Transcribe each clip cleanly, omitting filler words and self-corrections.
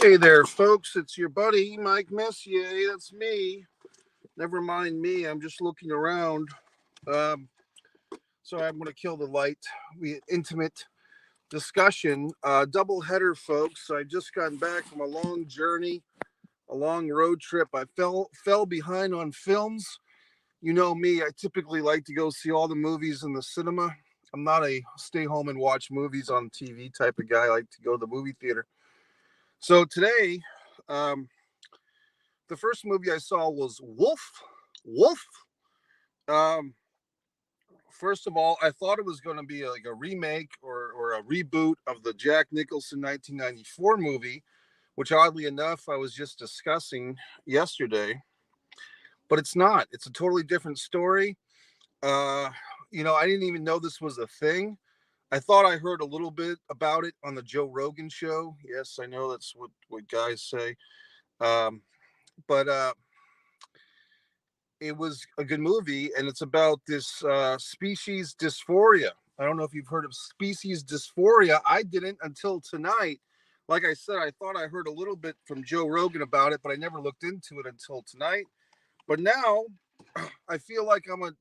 Hey there, folks. It's your buddy, Mike Messier. That's me. Never mind me. I'm just looking around. Um, so I'm going to kill the light. We intimate discussion. Double header, folks. I just gotten back from a long journey, a long road trip. I fell behind on films. You know me. I typically like to go see all the movies in the cinema. I'm not a stay home and watch movies on TV type of guy. I like to go to the movie theater. So today, um, the first movie I saw was Wolf. Wolf. Um, First of all, I thought it was going to be like a remake or a reboot of the Jack Nicholson 1994 movie, which oddly enough I was just discussing yesterday. But it's not. It's a totally different story. Uh, I didn't even know this was a thing. I thought I heard a little bit about it on the Joe Rogan show. Yes, I know that's what guys say. Um, but it was a good movie, and it's about this species dysphoria. I don't know if you've heard of species dysphoria. I didn't until tonight. Like I said, I thought I heard a little bit from Joe Rogan about it, but I never looked into it until tonight. But now I feel like I'm not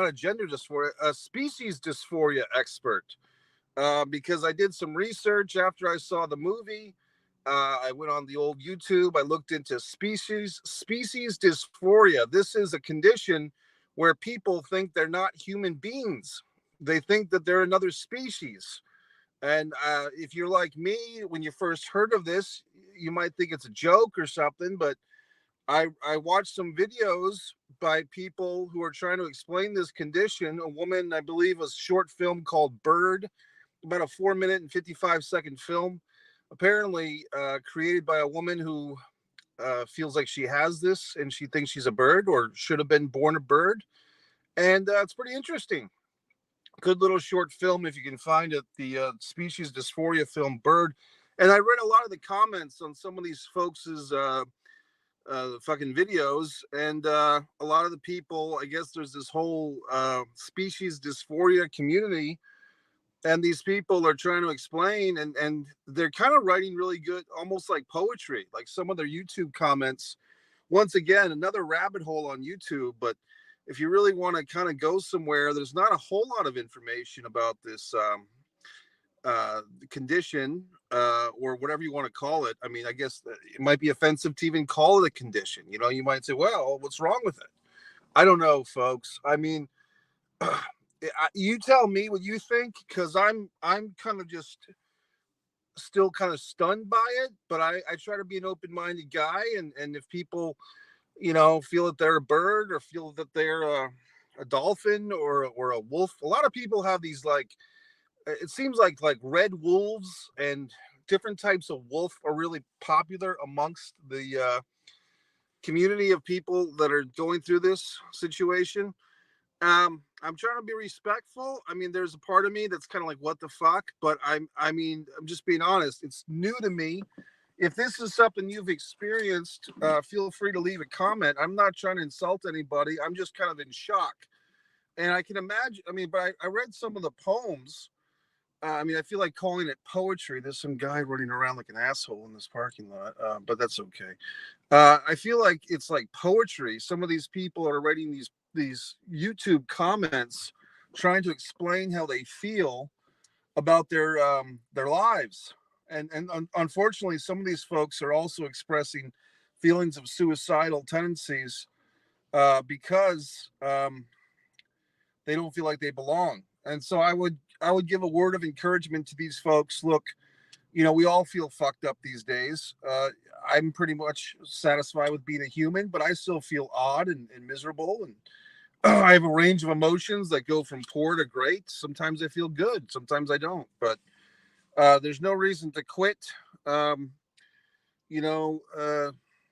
a gender dysphoria, a species dysphoria expert, because I did some research after I saw the movie. I went on the old YouTube. I looked into species dysphoria. This is a condition where people think they're not human beings. They think that they're another species. And if you're like me, when you first heard of this, you might think it's a joke or something. But I watched some videos by people who are trying to explain this condition. A woman, I believe, a short film called Bird, about a 4 minute and 55-second film, apparently created by a woman who feels like she has this and she thinks she's a bird or should have been born a bird. And it's pretty interesting. Good little short film if you can find it. The species dysphoria film Bird. And I read a lot of the comments on some of these folks' fucking videos, and a lot of the people, I guess there's this whole species dysphoria community, and these people are trying to explain, and they're kind of writing really good, almost like poetry, like some of their YouTube comments. Once again, another rabbit hole on YouTube, but if you really want to kind of go somewhere, there's not a whole lot of information about this condition, or whatever you want to call it. I mean, I guess it might be offensive to even call it a condition. You might say, well, what's wrong with it? I don't know, folks. I mean, you tell me what you think, because I'm kind of just still kind of stunned by it, but I try to be an open-minded guy, and if people feel that they're a bird or feel that they're a dolphin or a wolf, a lot of people have these, like, it seems like red wolves and different types of wolf are really popular amongst the community of people that are going through this situation. I'm trying to be respectful. I mean, there's a part of me that's kind of like, what the fuck? But I'm just being honest. It's new to me. If this is something you've experienced, feel free to leave a comment. I'm not trying to insult anybody. I'm just kind of in shock. And I can imagine, but I read some of the poems. I feel like calling it poetry. There's some guy running around like an asshole in this parking lot, but that's okay. I feel like it's like poetry. Some of these people are writing these YouTube comments trying to explain how they feel about their lives, and unfortunately, some of these folks are also expressing feelings of suicidal tendencies because they don't feel like they belong. And so I would give a word of encouragement to these folks. Look, we all feel fucked up these days. I'm pretty much satisfied with being a human, but I still feel odd and miserable. And I have a range of emotions that go from poor to great. Sometimes I feel good. Sometimes I don't. But there's no reason to quit.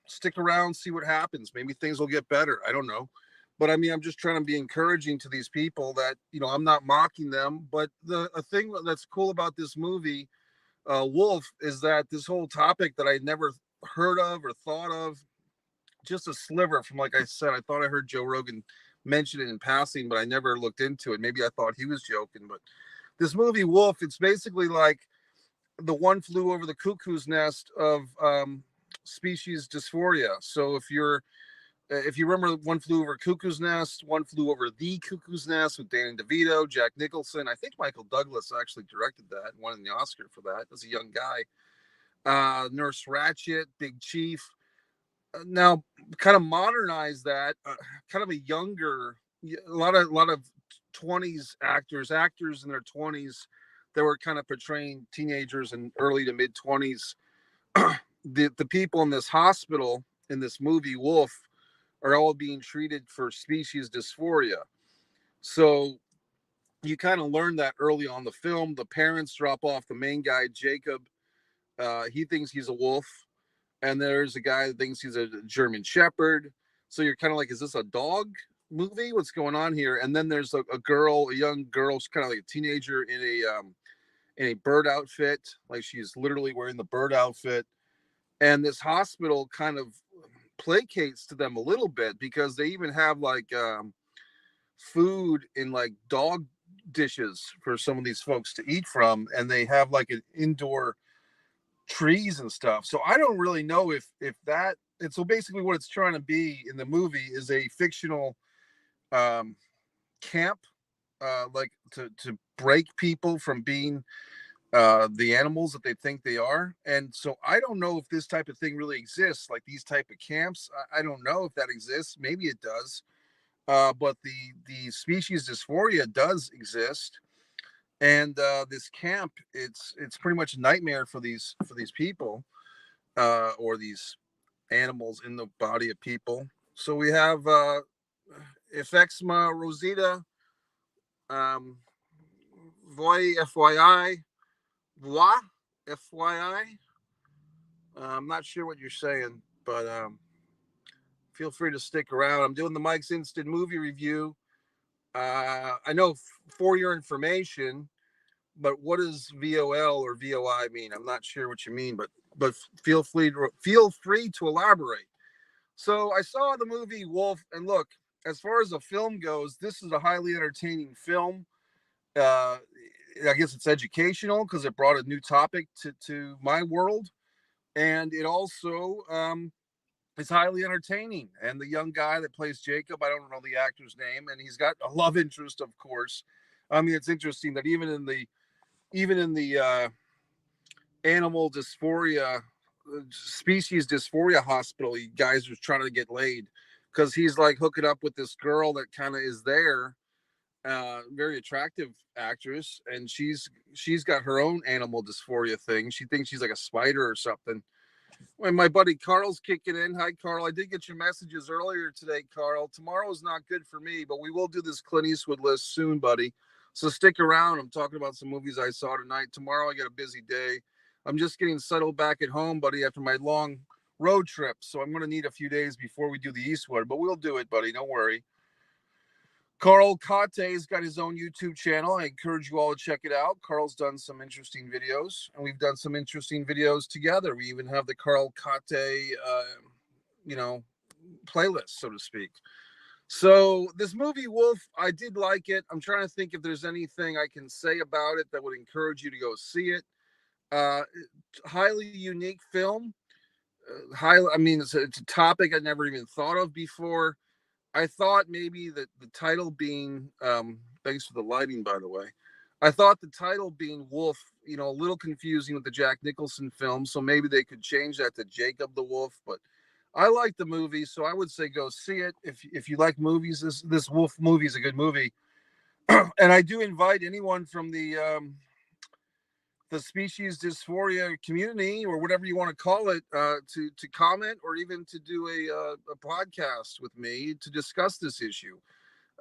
Stick around, see what happens. Maybe things will get better. I don't know. But I'm just trying to be encouraging to these people that, I'm not mocking them. But a thing that's cool about this movie, Wolf, is that this whole topic that I never heard of or thought of, just a sliver from, like I said, I thought I heard Joe Rogan mention it in passing, but I never looked into it. Maybe I thought he was joking. But this movie, Wolf, it's basically like the One Flew Over the Cuckoo's Nest of species dysphoria. So if you remember One Flew Over Cuckoo's Nest, One Flew Over the Cuckoo's Nest with Danny DeVito, Jack Nicholson. I think Michael Douglas actually directed that, won the Oscar for that as a young guy. Nurse Ratched, Big Chief. Now, kind of modernize that, kind of a younger, a lot of 20s actors in their 20s that were kind of portraying teenagers in early to mid 20s. The people in this hospital in this movie Wolf are all being treated for species dysphoria. So you kind of learn that early on the film. The parents drop off the main guy, Jacob. He thinks he's a wolf. And there's a guy that thinks he's a German Shepherd. So you're kind of like, is this a dog movie? What's going on here? And then there's a young girl, she's kind of like a teenager in a bird outfit. Like she's literally wearing the bird outfit. And this hospital kind of placates to them a little bit because they even have like food in like dog dishes for some of these folks to eat from. And they have like an indoor trees and stuff. So I don't really know if that, and so basically what it's trying to be in the movie is a fictional camp, like to break people from being the animals that they think they are. And so I don't know if this type of thing really exists, like these type of camps. I don't know if that exists. Maybe it does. But the species dysphoria does exist. And this camp, it's pretty much a nightmare for these people, or these animals in the body of people. So we have Effexma Rosita, Voy FYI, Voix FYI. I'm not sure what you're saying, but feel free to stick around. I'm doing the Mike's Instant Movie Review. I know for your information, but what does VOL or VOI mean? I'm not sure what you mean, but feel free to elaborate. So I saw the movie Wolf, and look, as far as the film goes, this is a highly entertaining film. I guess it's educational because it brought a new topic to my world, and it also is highly entertaining. And the young guy that plays Jacob, I don't know the actor's name, and he's got a love interest, of course. I mean, it's interesting that even in the animal dysphoria, species dysphoria hospital, guys are trying to get laid because he's like hooking up with this girl that kind of is there, very attractive actress, and she's got her own animal dysphoria thing. She thinks she's like a spider or something. When my buddy Carl's kicking in. Hi, Carl. I did get your messages earlier today, Carl. Tomorrow is not good for me, but we will do this Clint Eastwood list soon, buddy. So stick around. I'm talking about some movies I saw tonight. Tomorrow I got a busy day. I'm just getting settled back at home, buddy, after my long road trip. So I'm going to need a few days before we do the Eastwood, but we'll do it, buddy. Don't worry. Carl Kate's got his own YouTube channel. I encourage you all to check it out. Carl's done some interesting videos, and we've done some interesting videos together. We even have the Carl Kate, playlist, so to speak. So this movie, Wolf, I did like it. I'm trying to think if there's anything I can say about it that would encourage you to go see it. Highly unique film. It's a topic I never even thought of before. I thought maybe that the title being, thanks for the lighting, by the way. I thought the title being Wolf, a little confusing with the Jack Nicholson film. So maybe they could change that to Jacob the Wolf. But I like the movie, so I would say go see it. If you like movies, this Wolf movie is a good movie. And I do invite anyone from the species dysphoria community, or whatever you want to call it, to comment, or even to do a podcast with me to discuss this issue.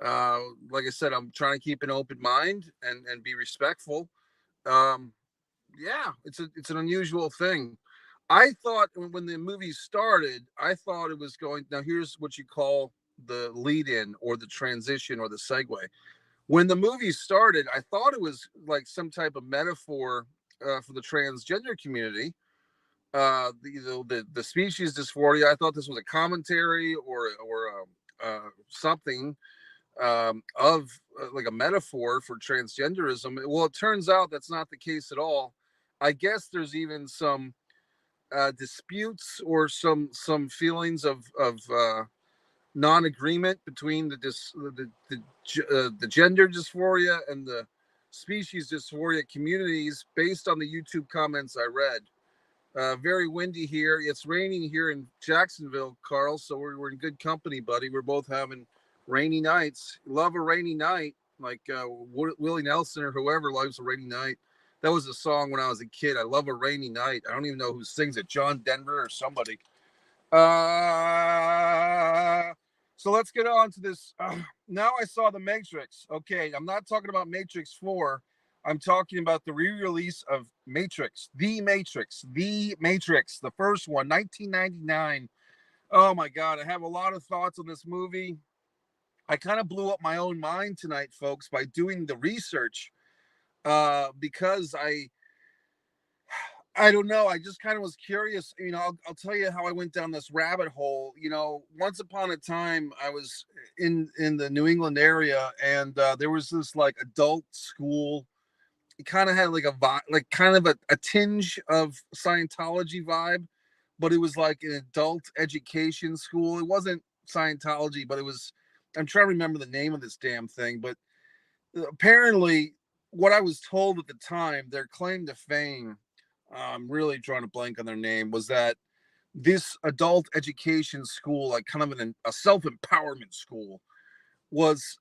Like I said, I'm trying to keep an open mind and be respectful. Yeah, it's an unusual thing. I thought when the movie started, I thought it was going. Now here's what you call the lead in, or the transition, or the segue. When the movie started, I thought it was like some type of metaphor for the transgender community. The species dysphoria. I thought this was a commentary or something of like a metaphor for transgenderism. Well, it turns out that's not the case at all. I guess there's even some disputes or some feelings of non-agreement between the gender dysphoria and the species dysphoria communities based on the YouTube comments I read. Very windy here. It's raining here in Jacksonville, Carl. So we're in good company, buddy. We're both having rainy nights. Love a rainy night, like Willie Nelson or whoever loves a rainy night. That was a song when I was a kid. I love a rainy night. I don't even know who sings it. John Denver or somebody. So let's get on to this. Now I saw the Matrix. Okay, I'm not talking about Matrix 4. I'm talking about the re-release of Matrix, the first one, 1999. Oh my God, I have a lot of thoughts on this movie. I kind of blew up my own mind tonight, folks, by doing the research because I don't know. I just kind of was curious. I'll tell you how I went down this rabbit hole. Once upon a time, I was in the New England area, and there was this like adult school. It kind of had like a vibe, like kind of a tinge of Scientology vibe, but it was like an adult education school. It wasn't Scientology, but it was. I'm trying to remember the name of this damn thing, but apparently, what I was told at the time, their claim to fame, I'm really drawing a blank on their name, was that this adult education school, like kind of a self-empowerment school, was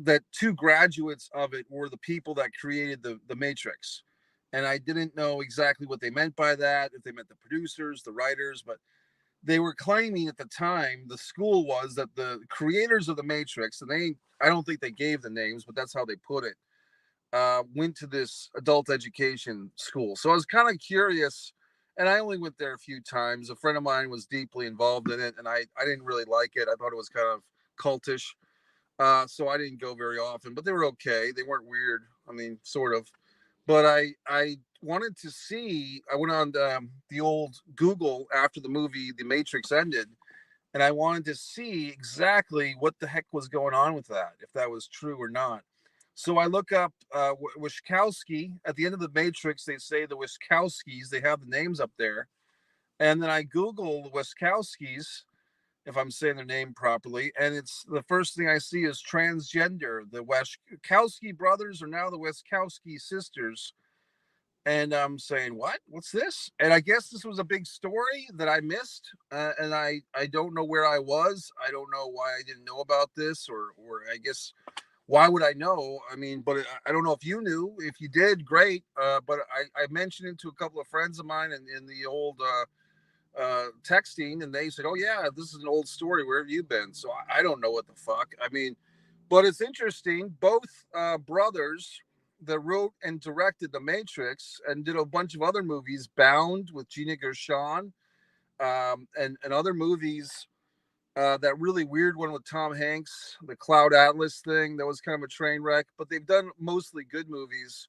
that two graduates of it were the people that created the Matrix. And I didn't know exactly what they meant by that, if they meant the producers, the writers, but they were claiming at the time, the school was that the creators of the Matrix, and I don't think they gave the names, but that's how they put it, went to this adult education school. So I was kind of curious, and I only went there a few times. A friend of mine was deeply involved in it, and I didn't really like it. I thought it was kind of cultish. So I didn't go very often, but they were okay. They weren't weird. I mean, sort of. But I wanted to see. I went on the old Google after the movie The Matrix ended, and I wanted to see exactly what the heck was going on with that, if that was true or not. So I look up Wachowski. At the end of the Matrix, they say the Wachowskis. They have the names up there, and then I Google the Wachowskis, if I'm saying their name properly, and it's the first thing I see is transgender. The Wachowski brothers are now the Wachowski sisters, and I'm saying, what? What's this? And I guess this was a big story that I missed, and I don't know where I was. I don't know why I didn't know about this, or I guess why would I know? I mean, but I don't know if you knew. If you did, great. But I mentioned it to a couple of friends of mine in the old texting, and they said, "Oh yeah, this is an old story. Where have you been?" So I don't know what the fuck. I mean, but it's interesting. Both brothers that wrote and directed The Matrix and did a bunch of other movies, Bound with Gina Gershon, and other movies. That really weird one with Tom Hanks, the Cloud Atlas thing, that was kind of a train wreck. But they've done mostly good movies,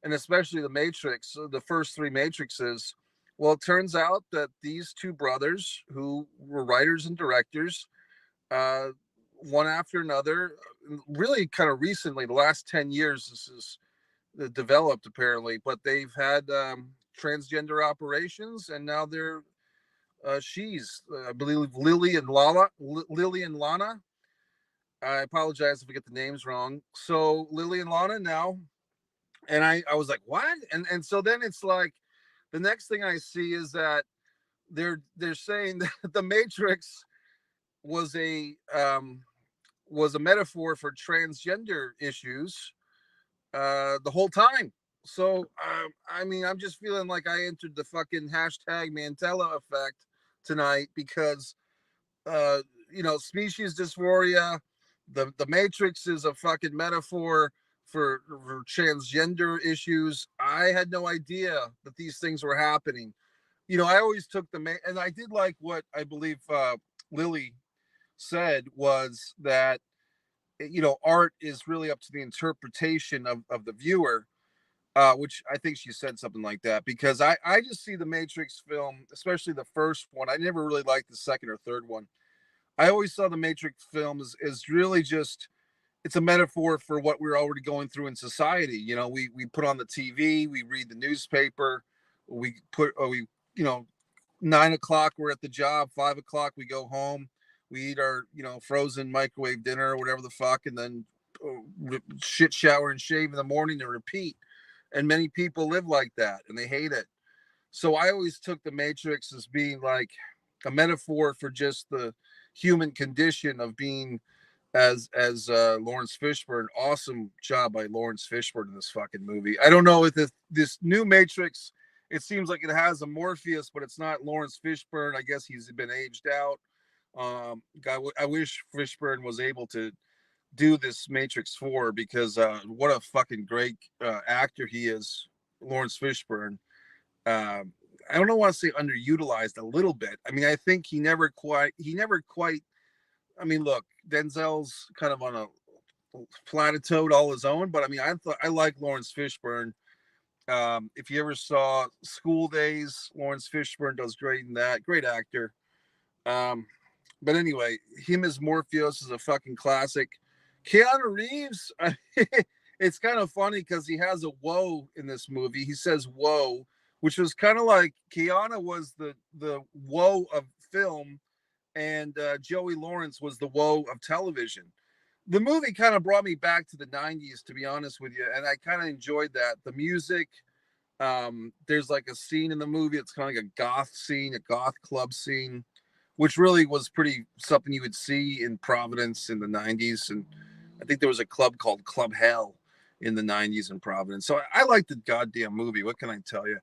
and especially The Matrix, the first three Matrixes. Well, it turns out that these two brothers, who were writers and directors, uh, one after another, really kind of recently, the last 10 years, this is developed apparently, but they've had transgender operations, and now they're I believe Lily and Lana. I apologize if I get the names wrong. So Lily and Lana now, and I was like, what? And so then it's like the next thing I see is that they're saying that the Matrix was a metaphor for transgender issues the whole time. So I mean, I'm just feeling like I entered the fucking hashtag Mandela effect tonight because uh, species dysphoria. The Matrix is a fucking metaphor for transgender issues. I had no idea that these things were happening. I always took and I did like what I believe Lily said was that art is really up to the interpretation of the viewer, which I think she said something like that, because I just see the Matrix film, especially the first one. I never really liked the second or third one. I always saw the Matrix films as really just it's a metaphor for what we're already going through in society. You know, we put on the TV, we read the newspaper, we put, or we, you know, 9 o'clock we're at the job, 5 o'clock we go home, we eat our, you know, frozen microwave dinner or whatever the fuck, and then shit shower and shave in the morning and repeat. And many people live like that and they hate it. So I always took the Matrix as being like a metaphor for just the human condition of being as Lawrence Fishburne. Awesome job by Lawrence Fishburne in this fucking movie. I don't know if this new Matrix, it seems like it has a Morpheus, but it's not Lawrence Fishburne. I guess he's been aged out. I wish Fishburne was able to do this Matrix 4 because what a fucking great actor he is, Lawrence Fishburne. I don't know, want to say underutilized a little bit. I mean, I think he never quite. I mean, look, Denzel's kind of on a plateaued all his own, but I mean, I like Lawrence Fishburne. If you ever saw School Days, Lawrence Fishburne does great in that. Great actor. But anyway, him as Morpheus is a fucking classic. Keanu Reeves, it's kind of funny because he has a whoa in this movie. He says whoa, which was kind of like Keanu was the whoa of film, and Joey Lawrence was the whoa of television. The movie kind of brought me back to the 90s, to be honest with you, and I kind of enjoyed that. The music, there's like a scene in the movie, it's kind of like a goth scene, a goth club scene, which really was pretty something you would see in Providence in the 90s. And I think there was a club called Club Hell in the 90s in Providence. So I like the goddamn movie. What can I tell you?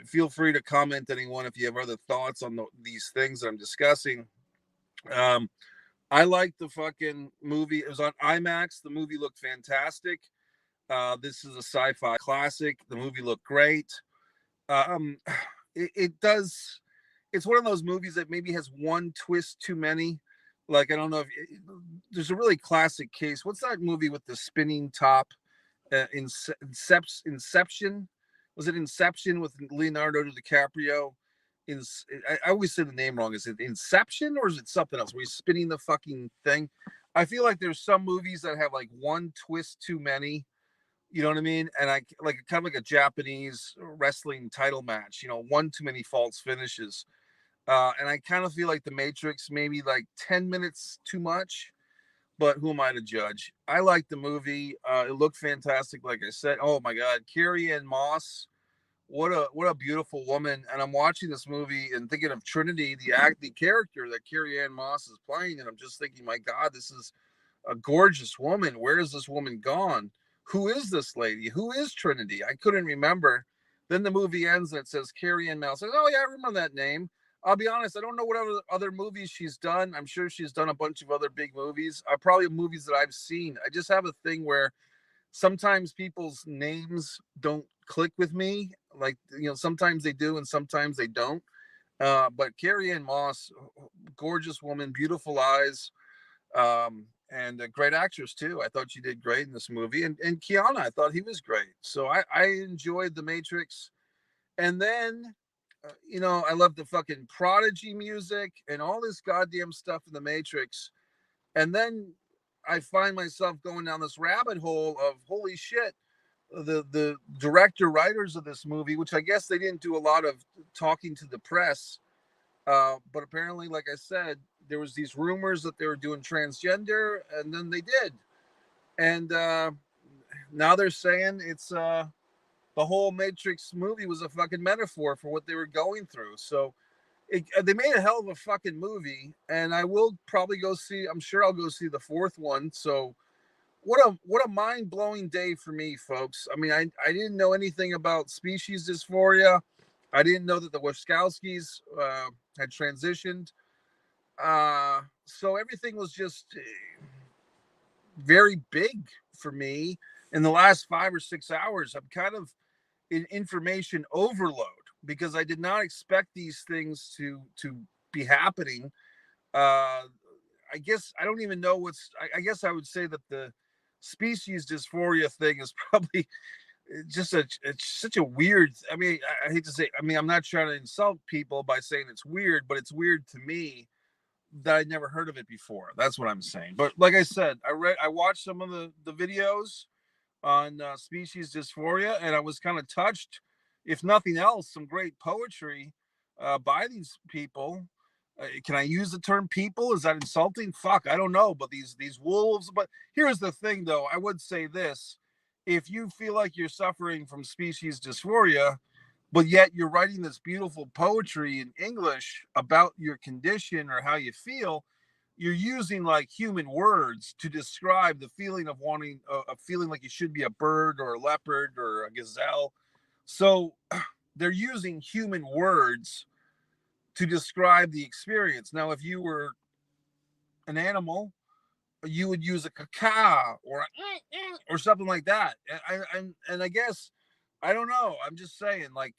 Feel free to comment, anyone, if you have other thoughts on these things that I'm discussing. I like the fucking movie. It was on IMAX. The movie looked fantastic. This is a sci-fi classic. The movie looked great. It does. It's one of those movies that maybe has one twist too many. Like, I don't know if there's a really classic case. What's that movie with the spinning top? Inception. Was it Inception with Leonardo DiCaprio? I always say the name wrong. Is it Inception or is it something else? Where he's spinning the fucking thing. I feel like there's some movies that have like one twist too many. You know what I mean? And I like kind of like a Japanese wrestling title match. You know, one too many false finishes. And I kind of feel like the Matrix maybe like 10 minutes too much. But who am I to judge? I like the movie. It looked fantastic, like I said. Oh my God, Carrie-Anne Moss, what a beautiful woman. And I'm watching this movie and thinking of Trinity, the character that Carrie-Anne Moss is playing, and I'm just thinking, my God, this is a gorgeous woman. Where is this woman gone? Who is this lady? Who is Trinity? I couldn't remember. Then the movie ends and it says Carrie-Anne Moss. I says, oh yeah, I remember that name. I'll be honest, I don't know what other movies she's done. I'm sure she's done a bunch of other big movies. Probably movies that I've seen. I just have a thing where sometimes people's names don't click with me. Like, you know, sometimes they do and sometimes they don't. But Carrie-Anne Moss, gorgeous woman, beautiful eyes, and a great actress too. I thought she did great in this movie. And Keanu, I thought he was great. So I enjoyed The Matrix. And then you know, I love the fucking Prodigy music and all this goddamn stuff in the Matrix. And then I find myself going down this rabbit hole of holy shit, the director writers of this movie, which I guess they didn't do a lot of talking to the press. But apparently, like I said, there was these rumors that they were doing transgender, and then they did. And now they're saying it's the whole Matrix movie was a fucking metaphor for what they were going through. So they made a hell of a fucking movie, and I will probably go see. I'm sure I'll go see the fourth one. So what a mind blowing day for me, folks. I mean, I didn't know anything about species dysphoria. I didn't know that the Wachowskis had transitioned. So everything was just very big for me in the last 5 or 6 hours. I'm kind of in information overload because I did not expect these things to be happening. I guess I don't even know I guess I would say that the species dysphoria thing is probably just it's such a weird. I mean, I hate to say. I mean, I'm not trying to insult people by saying it's weird, but it's weird to me that I'd never heard of it before. That's what I'm saying. But like I said, I watched some of the videos on species dysphoria, and I was kind of touched. If nothing else, some great poetry by these people. Can I use the term people? Is that insulting? Fuck, I don't know. But these wolves. But here's the thing, though. I would say this: if you feel like you're suffering from species dysphoria, but yet you're writing this beautiful poetry in English about your condition or how you feel, you're using like human words to describe the feeling of wanting a feeling like you should be a bird or a leopard or a gazelle. So they're using human words to describe the experience. Now, if you were an animal, you would use a caca or something like that. And I guess I don't know. I'm just saying, like,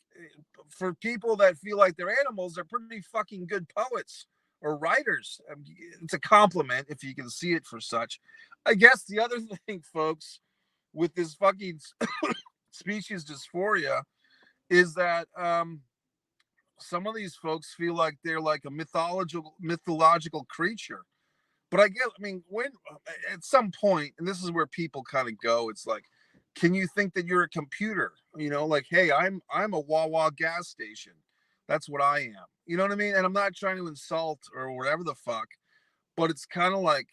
for people that feel like they're animals, they're pretty fucking good poets or writers. It's a compliment if you can see it for such. I guess the other thing, folks, with this fucking species dysphoria is that some of these folks feel like they're like a mythological creature. But I guess, I mean, when at some point, and this is where people kind of go, it's like, can you think that you're a computer? You know, like, hey, I'm a Wawa gas station. That's what I am. You know what I mean? And I'm not trying to insult or whatever the fuck, but it's kind of like,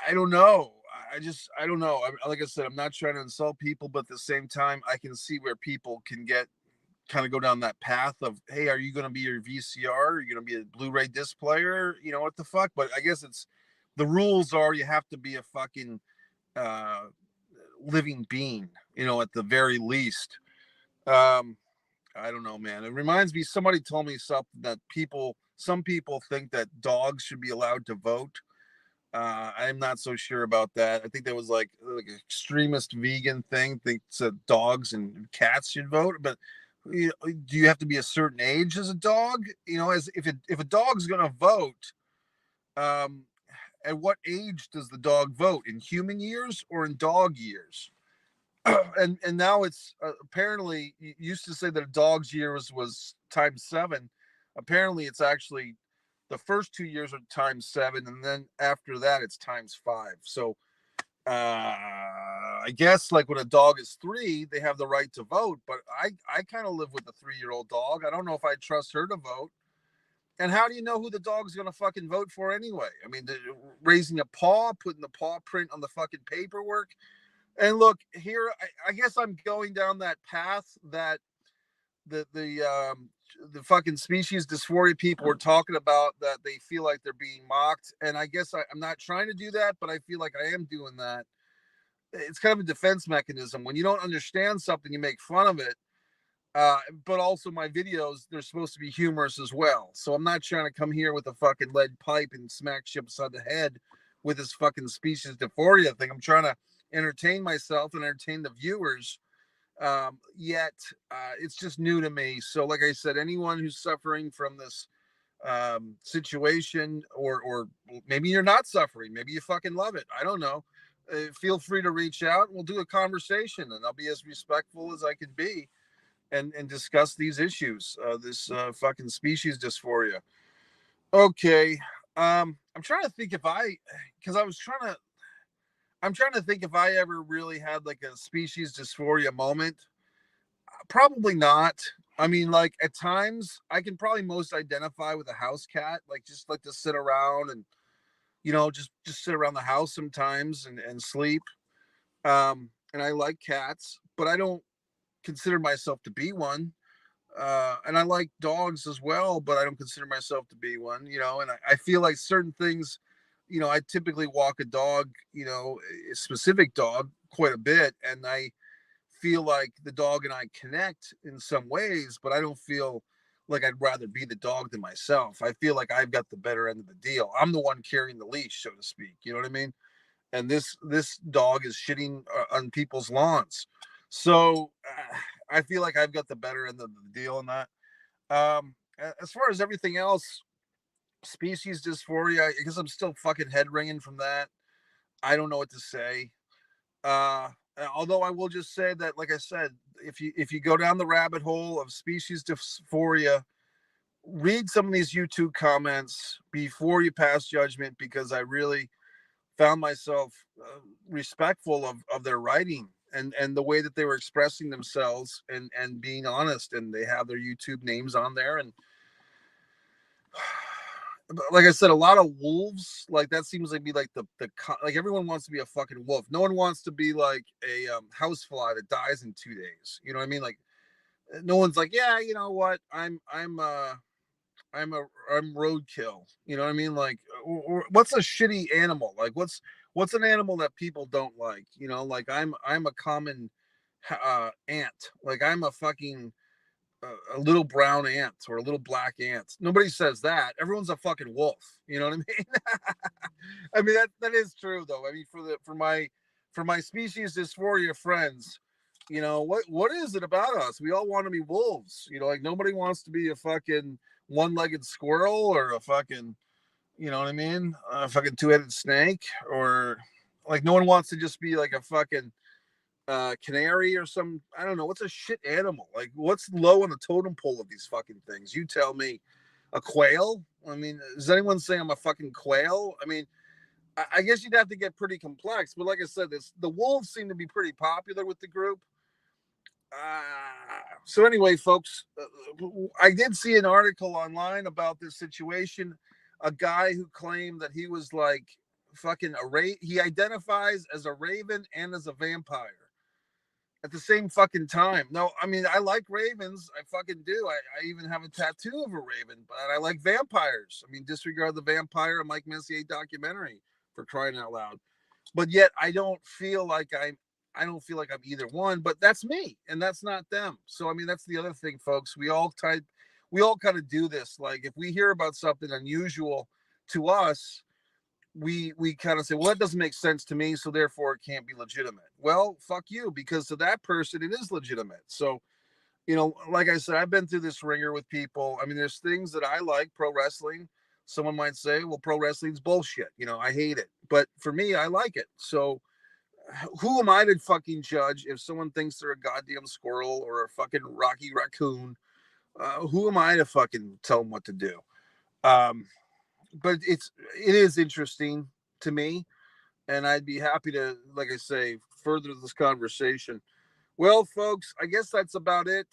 I don't know. I don't know. Like I said, I'm not trying to insult people, but at the same time, I can see where people can get kind of go down that path of, hey, are you going to be your VCR? Are you going to be a Blu-ray disc player? You know what the fuck? But I guess it's the rules are you have to be a fucking uh, living being, you know, at the very least. I don't know, man. It reminds me. Somebody told me something that some people think that dogs should be allowed to vote. I'm not so sure about that. I think that was like an extremist vegan thing. Thinks that dogs and cats should vote, but do you have to be a certain age as a dog? You know, as if a dog's going to vote, um, at what age does the dog vote? In human years or in dog years? And now it's apparently you used to say that a dog's years was times 7. Apparently, it's actually the first 2 years are times 7, and then after that, it's times 5. So I guess like when a dog is 3, they have the right to vote. But I kind of live with a 3-year-old dog. I don't know if I trust her to vote. And how do you know who the dog's gonna fucking vote for anyway? I mean, raising a paw, putting the paw print on the fucking paperwork. And look here, I guess I'm going down that path that the fucking species dysphoria people were talking about, that they feel like they're being mocked. And I guess I'm not trying to do that, but I feel like I am doing that. It's kind of a defense mechanism. When you don't understand something, you make fun of it. But also my videos, they're supposed to be humorous as well. So I'm not trying to come here with a fucking lead pipe and smack shit upside the head with this fucking species dysphoria thing. I'm trying to entertain myself and entertain the viewers. Yet it's just new to me. So like I said, anyone who's suffering from this situation, or maybe you're not suffering, maybe you fucking love it, I don't know, feel free to reach out. We'll do a conversation and I'll be as respectful as I can be and discuss these issues, this fucking species dysphoria. Okay. I'm trying to think if because I'm trying to think if I ever really had like a species dysphoria moment. Probably not. I mean, like at times I can probably most identify with a house cat, like just like to sit around and, you know, just sit around the house sometimes and sleep. And I like cats, but I don't consider myself to be one. And I like dogs as well, but I don't consider myself to be one, you know. And I feel like certain things, you know, I typically walk a dog, you know, a specific dog quite a bit, and I feel like the dog and I connect in some ways, but I don't feel like I'd rather be the dog than myself. I feel like I've got the better end of the deal. I'm the one carrying the leash, so to speak. You know what I mean? And this dog is shitting on people's lawns. So I feel like I've got the better end of the deal in that. As far as everything else, species dysphoria, I guess I'm still fucking head ringing from that. I don't know what to say. Uh, Although I will just say that, like I said, if you go down the rabbit hole of species dysphoria, read some of these YouTube comments before you pass judgment, because I really found myself respectful of their writing and the way that they were expressing themselves and being honest, and they have their YouTube names on there. And like I said, a lot of wolves, like that seems like be like the like everyone wants to be a fucking wolf. No one wants to be like a housefly that dies in 2 days. You know what I mean? Like no one's like, yeah, you know what? I'm roadkill. You know what I mean? Like, what's a shitty animal? Like, what's an animal that people don't like? You know, like I'm a common ant. Like I'm a fucking a little brown ant or a little black ant. Nobody says that. Everyone's a fucking wolf. You know what I mean? I mean that is true though. I mean for my species dysphoria friends, you know what is it about us? We all want to be wolves. You know, like nobody wants to be a fucking one-legged squirrel or a fucking, you know what I mean, a fucking two-headed snake, or like no one wants to just be like a fucking canary or some, I don't know, what's a shit animal? Like what's low on the totem pole of these fucking things? You tell me. A quail? I mean, is anyone saying I'm a fucking quail? I mean, I guess you'd have to get pretty complex, but like I said, the wolves seem to be pretty popular with the group. So anyway, folks, I did see an article online about this situation. A guy who claimed that he was like fucking he identifies as a raven and as a vampire at the same fucking time. No, I mean, I like ravens. I fucking do. I even have a tattoo of a raven, but I like vampires. I mean, Disregard the Vampire, a Mike Messier documentary, for crying out loud. But yet I don't feel like I don't feel like I'm either one, but that's me and that's not them. So I mean, that's the other thing, folks. We all kind of do this. Like if we hear about something unusual to us, we kind of say, well, that doesn't make sense to me, so therefore it can't be legitimate. Well, fuck you, because to that person it is legitimate. So, you know, like I said, I've been through this ringer with people. I mean, there's things that I like, pro wrestling. Someone might say, well, pro wrestling's bullshit. You know, I hate it. But for me, I like it. So who am I to fucking judge if someone thinks they're a goddamn squirrel or a fucking Rocky Raccoon? Who am I to fucking tell them what to do? Um, but it is interesting to me, and I'd be happy to, like I say, further this conversation. Well, folks, I guess that's about it.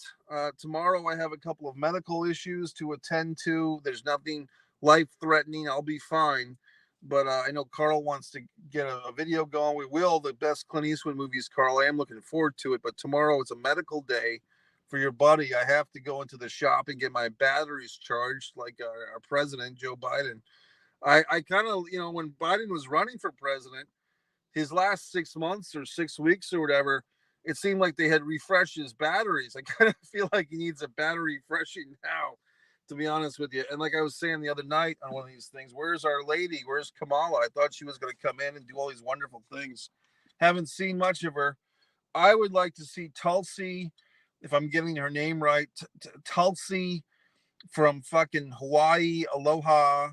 Tomorrow I have a couple of medical issues to attend to. There's nothing life threatening. I'll be fine. But I know Carl wants to get a video going. We will. The best Clint Eastwood movies, Carl. I am looking forward to it. But tomorrow it's a medical day for your buddy. I have to go into the shop and get my batteries charged, like our president, Joe Biden. I kind of, you know, when Biden was running for president, his last 6 months or 6 weeks or whatever, it seemed like they had refreshed his batteries. I kind of feel like he needs a battery refreshing now, to be honest with you. And like I was saying the other night on one of these things, where's Our Lady? Where's Kamala? I thought she was going to come in and do all these wonderful things. Haven't seen much of her. I would like to see Tulsi, if I'm getting her name right, Tulsi from fucking Hawaii, Aloha.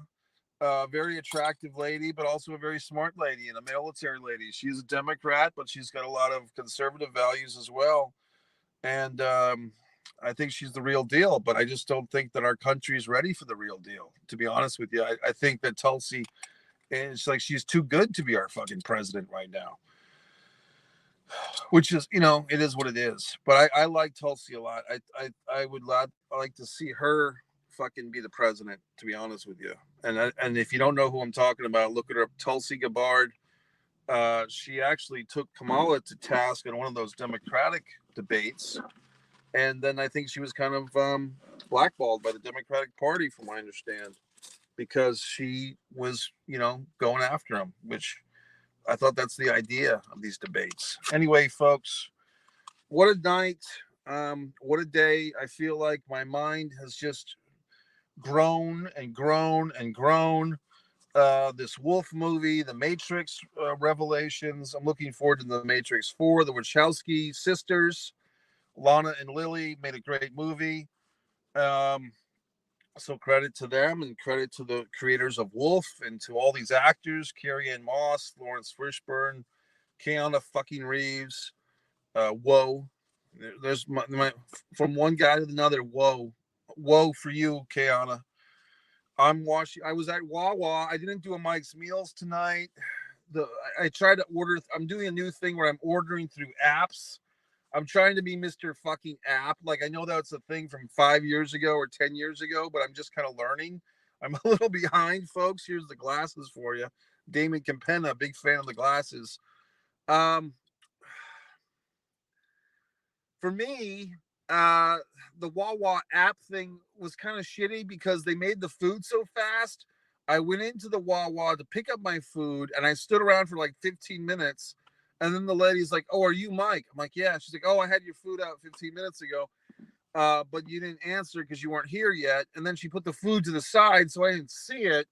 Very attractive lady, but also a very smart lady and a military lady. She's a Democrat, but she's got a lot of conservative values as well. And I think she's the real deal, but I just don't think that our country is ready for the real deal, to be honest with you. I think that Tulsi is like, she's too good to be our fucking president right now, which is, you know, it is what it is. But I like Tulsi a lot. I would like to see her fucking be the president, to be honest with you. And if you don't know who I'm talking about, look at her, Tulsi Gabbard. She actually took Kamala to task in one of those Democratic debates, and then I think she was kind of blackballed by the Democratic Party, from what I understand, because she was, you know, going after him, which I thought that's the idea of these debates. Anyway, folks, what a night. What a day. I feel like my mind has just grown and grown and grown. This Wolf movie, the Matrix revelations. I'm looking forward to the Matrix 4. The Wachowski sisters, Lana and Lily, made a great movie. Um, so credit to them and credit to the creators of Wolf and to all these actors, Carrie Ann Moss, Lawrence Fishburne, Keanu fucking Reeves. Whoa. There's my from one guy to another. Whoa. Woe for you, Kiana. I'm watching. I was at Wawa. I didn't do a Mike's Meals tonight. I tried to order. I'm doing a new thing where I'm ordering through apps. I'm trying to be Mr. fucking app. Like, I know that's a thing from 5 years ago or 10 years ago, but I'm just kind of learning. I'm a little behind, folks. Here's the glasses for you. Damon Campenna, big fan of the glasses. Um, for me, uh, the Wawa app thing was kind of shitty because they made the food so fast. I went into the Wawa to pick up my food and I stood around for like 15 minutes. And then the lady's like, "Oh, are you Mike?" I'm like, "Yeah." She's like, "Oh, I had your food out 15 minutes ago, but you didn't answer because you weren't here yet." And then she put the food to the side so I didn't see it.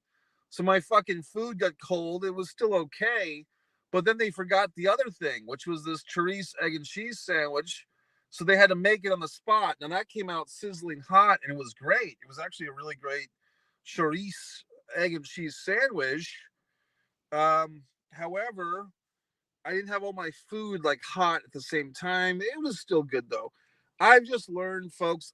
So my fucking food got cold. It was still okay. But then they forgot the other thing, which was this chorizo, egg, and cheese sandwich. So they had to make it on the spot. And that came out sizzling hot and it was great. It was actually a really great chorizo, egg, and cheese sandwich. However, I didn't have all my food like hot at the same time. It was still good though. I've just learned, folks,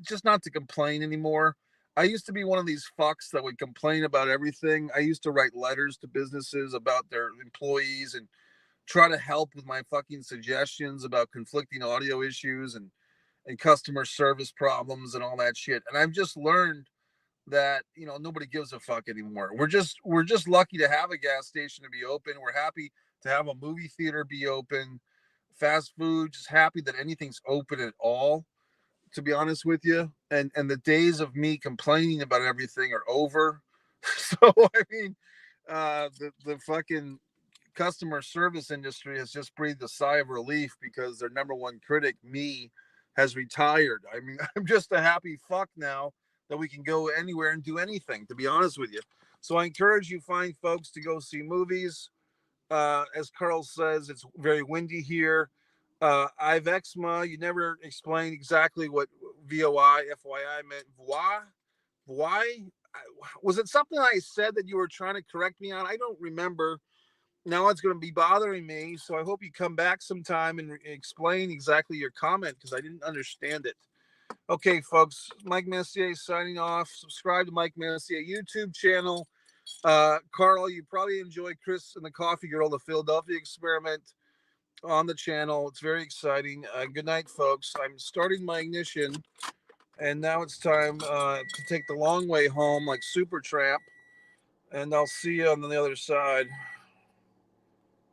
just not to complain anymore. I used to be one of these fucks that would complain about everything. I used to write letters to businesses about their employees and try to help with my fucking suggestions about conflicting audio issues and customer service problems and all that shit. And I've just learned that nobody gives a fuck anymore. We're just lucky to have a gas station to be open. We're happy to have a movie theater be open. Fast food, just happy that anything's open at all, to be honest with you. And the days of me complaining about everything are over. So I mean, the fucking customer service industry has just breathed a sigh of relief because their number one critic, me, has retired. I mean, I'm just a happy fuck now that we can go anywhere and do anything, to be honest with you. So I encourage you fine folks to go see movies. As Carl says, it's very windy here. I've eczema. You never explained exactly what VOI, FYI meant. Voi? Why? Was it something I said that you were trying to correct me on? I don't remember. Now it's going to be bothering me. So I hope you come back sometime and explain exactly your comment because I didn't understand it. Okay, folks, Mike Messier signing off. Subscribe to Mike Messier YouTube channel. Carl, you probably enjoy Chris and the Coffee Girl, the Philadelphia Experiment on the channel. It's very exciting. Good night, folks. I'm starting my ignition, and now it's time to take the long way home like Super Tramp, and I'll see you on the other side.